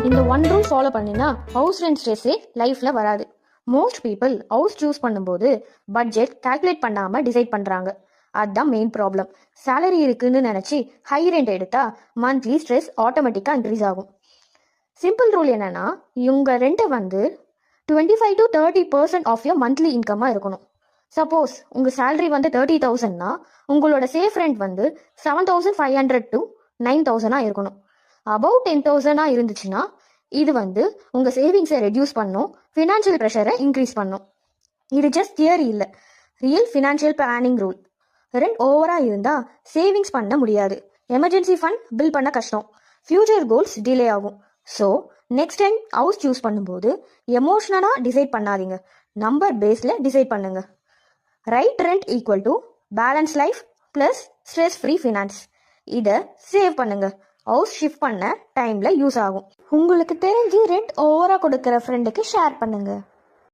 இந்த one rule follow பண்ணினா house rent ஸ்ட்ரெஸ்ஸே லைஃப்ல வராது. மோஸ்ட் பீப்புள் ஹவுஸ் சூஸ் பண்ணும்போது பட்ஜெட் கால்குலேட் பண்ணாம டிசைட் பண்றாங்க. அதுதான் மெயின் ப்ராப்ளம். சேலரி இருக்குன்னு நினைச்சு ஹை ரெண்ட் எடுத்தா மந்த்லி ஸ்ட்ரெஸ் ஆட்டோமேட்டிக்கா இன்க்ரீஸ் ஆகும். சிம்பிள் ரூல் என்னன்னா, இவங்க ரெண்ட்டை 25 to 30% ஆஃப் யோர் மந்த்லி இன்கம்மா இருக்கணும். சப்போஸ் உங்க சேலரி 30,000னா உங்களோட சேஃப் ரெண்ட் 7,500 to 9,000 இருக்கணும். அபவுட் 10,000 இருந்துச்சுன்னா இது உங்க சேவிங்ஸை ரெடியூஸ் பண்ணும், ஃபினான்ஷியல் ப்ரெஷரை இன்க்ரீஸ் பண்ணும். இது ஜஸ்ட் தியரி இல்லை, real financial planning rule. Rent ஓவரா இருந்தா சேவிங்ஸ் பண்ண முடியாது, எமர்ஜென்சி ஃபண்ட் பில் பண்ண கஷ்டம், ஃபியூச்சர் கோல்ஸ் டிலே ஆகும். So next time house choose பண்ணும்போது எமோஷனலா டிசைட் பண்ணாதீங்க, நம்பர் பேஸ்ல டிசைட் பண்ணுங்க. Right rent equal to balance life plus stress free finance. இதை சேவ் பண்ணுங்க, ஹவுஸ் ஷிஃப்ட் பண்ண டைம்ல யூஸ் ஆகும். உங்களுக்கு தெரிஞ்சு ரெண்ட் ஓவரா கொடுக்குற ஃப்ரெண்டுக்கு ஷேர் பண்ணுங்க.